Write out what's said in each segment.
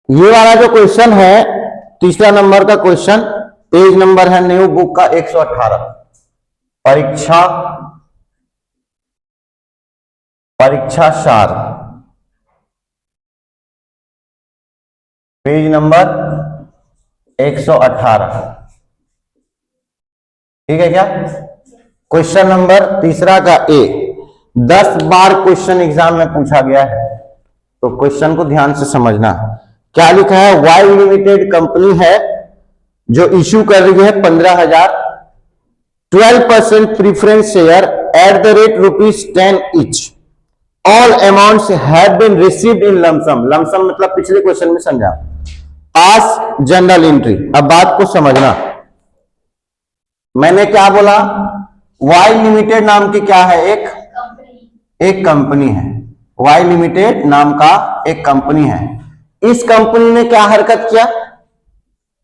ये वाला जो क्वेश्चन है तीसरा नंबर का क्वेश्चन, पेज नंबर है न्यू बुक का 118, परीक्षा सार, पेज नंबर 118। ठीक है क्या? क्वेश्चन नंबर तीसरा का ए, 10 बार क्वेश्चन एग्जाम में पूछा गया है, तो क्वेश्चन को ध्यान से समझना। क्या लिखा है? वाई लिमिटेड कंपनी है जो इश्यू कर रही है 15,000 12% preference share at the rate ₹10 each. All amounts have been received in lump sum. Lump sum मतलब पिछले क्वेश्चन में समझा, आज जनरल एंट्री। अब बात को समझना, मैंने क्या बोला? वाई लिमिटेड नाम की क्या है? एक कंपनी है। वाई लिमिटेड नाम का एक कंपनी है। इस कंपनी ने क्या हरकत किया?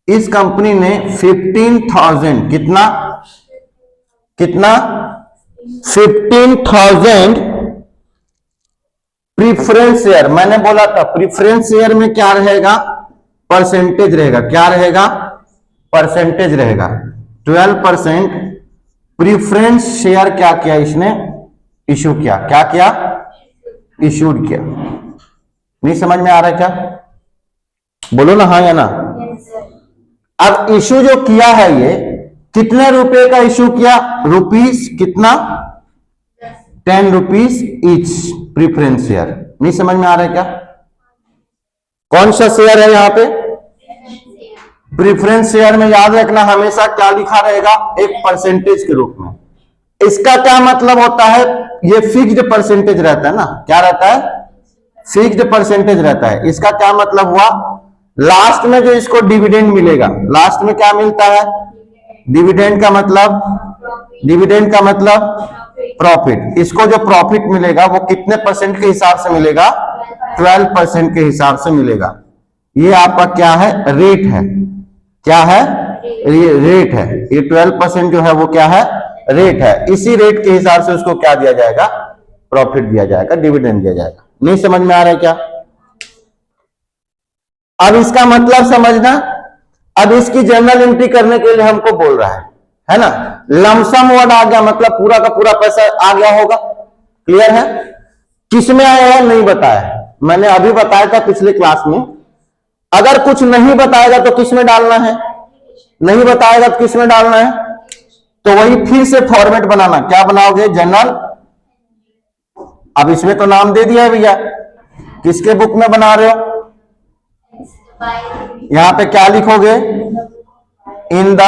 इस कंपनी ने 15,000 कितना 15,000 प्रीफरेंस शेयर। मैंने बोला था प्रीफरेंस शेयर में क्या रहेगा? परसेंटेज रहेगा। क्या रहेगा? परसेंटेज रहेगा। 12% प्रीफरेंस शेयर क्या किया इसने? इशू किया। क्या किया? इशूड किया। नहीं समझ में आ रहा है क्या? बोलो ना हाँ या ना। अब इशू जो किया है ये कितने रुपए का इशू किया? रुपीस कितना? 10 रुपीस ईच प्रीफरेंस शेयर। नहीं समझ में आ रहा है क्या? कौन सा शेयर है यहां पे? प्रीफरेंस शेयर में याद रखना हमेशा क्या लिखा रहेगा? एक परसेंटेज के रूप में। इसका क्या मतलब होता है? ये फिक्स्ड परसेंटेज रहता है ना। क्या रहता है? फिक्स्ड परसेंटेज रहता है। इसका क्या मतलब हुआ? लास्ट में जो इसको डिविडेंड मिलेगा, लास्ट में क्या मिलता है? डिविडेंड का मतलब प्रॉफिट। इसको जो प्रॉफिट मिलेगा वो कितने परसेंट के हिसाब से मिलेगा? 12% के हिसाब से मिलेगा। ये आपका क्या है? रेट है। क्या है? ये रेट है। ये 12% जो है वो क्या है? रेट है। इसी रेट के हिसाब से उसको क्या दिया जाएगा? प्रॉफिट दिया जाएगा, डिविडेंड दिया जाएगा। नहीं समझ में आ रहा है क्या? अब इसका मतलब समझना। अब इसकी जर्नल एंट्री करने के लिए हमको बोल रहा है ना? लमसम वर्ड आ गया मतलब पूरा का पूरा पैसा आ गया होगा। क्लियर है? किसमें आया है नहीं बताया, मैंने अभी बताया था पिछले क्लास में। अगर कुछ नहीं बताएगा तो किस में डालना है? नहीं बताएगा तो किस में डालना है? तो वही फिर से फॉर्मेट बनाना। क्या बनाओगे? जर्नल। अब इसमें तो नाम दे दिया है भैया, किसके बुक में बना रहे हो? यहां पे क्या लिखोगे? इन द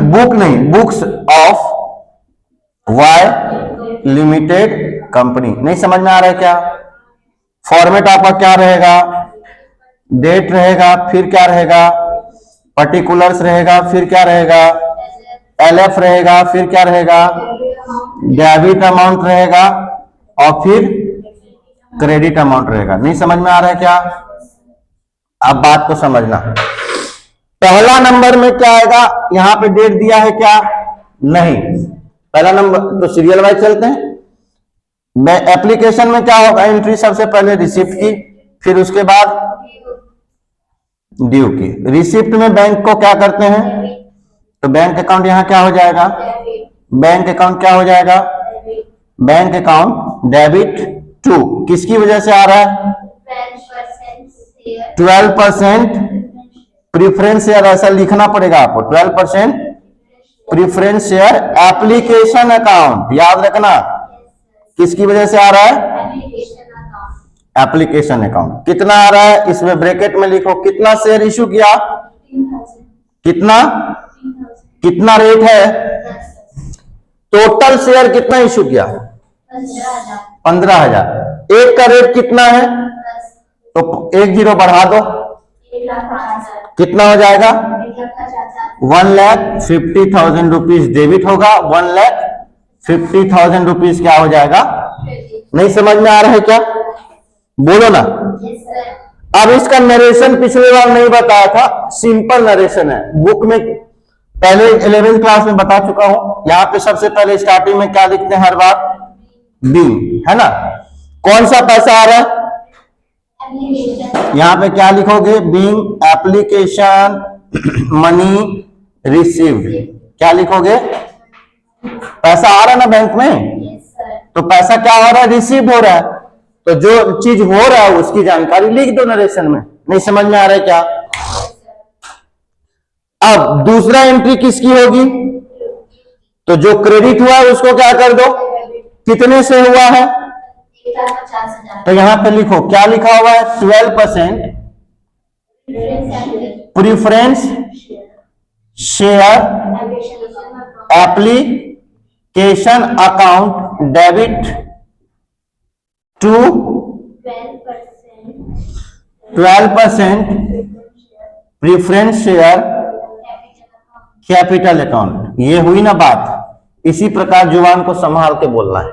बुक नहीं, books of Y limited company. नहीं समझ में आ रहा है क्या? फॉर्मेट आपका क्या रहेगा? डेट रहेगा, फिर क्या रहेगा? पर्टिकुलर्स रहेगा, फिर क्या रहेगा? एलएफ रहेगा, फिर क्या रहेगा? डेबिट अमाउंट रहेगा और फिर क्रेडिट अमाउंट रहेगा। नहीं समझ में आ रहा है क्या? अब बात को समझना। पहला नंबर में क्या आएगा? यहां पे डेट दिया है क्या? नहीं। पहला नंबर तो सीरियल वाइज चलते हैं। मैं एप्लीकेशन में क्या होगा? एंट्री सबसे पहले रिसिप्ट की, फिर उसके बाद ड्यू की। रिसिप्ट में बैंक को क्या करते हैं? तो बैंक अकाउंट यहां क्या हो जाएगा? बैंक अकाउंट क्या हो जाएगा? Bank account debit to. किसकी वजह से आ रहा है? 12% प्रीफरेंस शेयर। ऐसा लिखना पड़ेगा आपको, 12% प्रीफरेंस शेयर एप्लीकेशन अकाउंट। याद रखना किसकी वजह से आ रहा है? Application account. कितना आ रहा है? इसमें ब्रैकेट में लिखो कितना शेयर इशू किया? कितना रेट है? टोटल शेयर कितना इशू किया? 15,000। एक का रेट कितना है? तो 1 जीरो बढ़ा दो, कितना हो जाएगा? 1,50,000 रुपीज डेबिट होगा, 1,50,000 रुपीज क्या हो जाएगा? नहीं समझ में आ रहा है क्या? बोलो ना। अब इसका नरेशन पिछले बार नहीं बताया था, सिंपल नरेशन है। बुक में पहले 11th क्लास में बता चुका हूं। यहां पे सबसे पहले स्टार्टिंग में क्या लिखते हैं हर बार? बिल, है ना? कौन सा पैसा आ रहा है? यहां पे क्या लिखोगे? Being application money received. क्या लिखोगे? पैसा आ रहा है ना बैंक में, तो पैसा क्या हो रहा है? रिसीव हो रहा है। तो जो चीज हो रहा है उसकी जानकारी लिख दो नरेशन में। नहीं समझ में आ रहा है क्या? अब दूसरा एंट्री किसकी होगी? तो जो क्रेडिट हुआ है उसको क्या कर दो? कितने से हुआ है? तो यहां पे लिखो, क्या लिखा हुआ है? 12% preference share application account debit to 12% preference share capital account. ये हुई ना बात। इसी प्रकार जुबान को संभाल के बोलना है।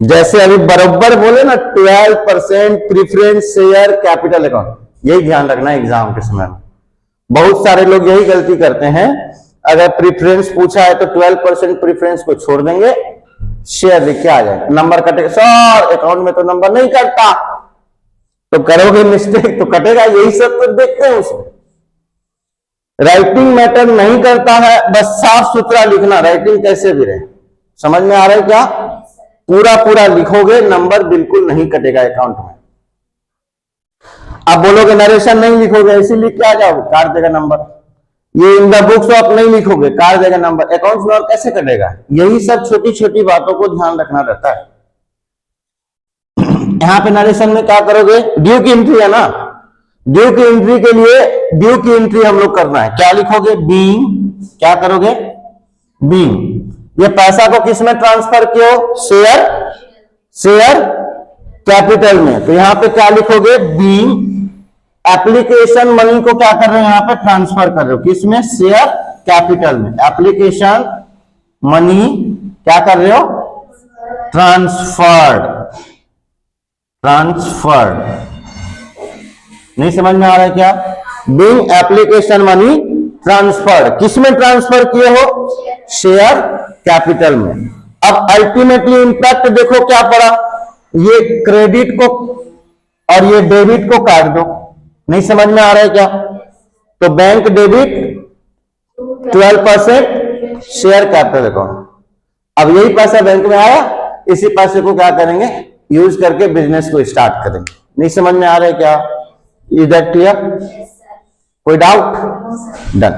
जैसे अभी बराबर बोले ना, 12% प्रीफरेंस शेयर कैपिटल अकाउंट, यही ध्यान रखना है एग्जाम के समय में। बहुत सारे लोग यही गलती करते हैं, अगर प्रीफरेंस पूछा है तो 12% प्रीफरेंस को छोड़ देंगे, शेयर लिख के आ जाए, नंबर कटेगा। सर अकाउंट में तो नंबर नहीं कटता। तो करोगे मिस्टेक तो कटेगा। यही सब तो देखते हैं उसमें। राइटिंग मैटर नहीं करता है, बस साफ सुथरा लिखना, राइटिंग कैसे भी रहे। समझ में आ रहा है क्या? पूरा पूरा लिखोगे, नंबर बिल्कुल नहीं कटेगा अकाउंट में। आप बोलोगे नरेशन नहीं लिखोगे, ऐसे लिख के आ जाओगे, काट देगा नंबर। ये इन द बुक्स आप नहीं लिखोगे, काट देगा नंबर। अकाउंट में और कैसे कटेगा? यही सब छोटी छोटी बातों को ध्यान रखना रहता है। यहां पे नरेशन में क्या करोगे? ड्यू की एंट्री है ना, ड्यू की एंट्री के लिए ड्यू की एंट्री हम लोग करना है। क्या लिखोगे? बीइंग, क्या करोगे? बीइंग। ये पैसा को किस में ट्रांसफर किया? शेयर कैपिटल में। तो यहां पे क्या लिखोगे? बीइंग एप्लीकेशन मनी को क्या कर रहे हो? यहां पे ट्रांसफर कर रहे हो, किसमें? शेयर कैपिटल में। एप्लीकेशन मनी क्या कर रहे हो? ट्रांसफर्ड। नहीं समझ में आ रहा है क्या? बीइंग एप्लीकेशन मनी ट्रांसफर्ड, किसमें ट्रांसफर किए हो? शेयर कैपिटल में। अब अल्टीमेटली इंपैक्ट देखो क्या पड़ा? ये क्रेडिट को और ये डेबिट को काट दो। नहीं समझ में आ रहा है क्या? तो bank debit 12% share capital account. अब यही पैसा बैंक में आया, इसी पैसे को क्या करेंगे? यूज करके बिजनेस को स्टार्ट करेंगे। नहीं समझ में आ रहा है क्या? Is that clear? कोई डाउट? डन।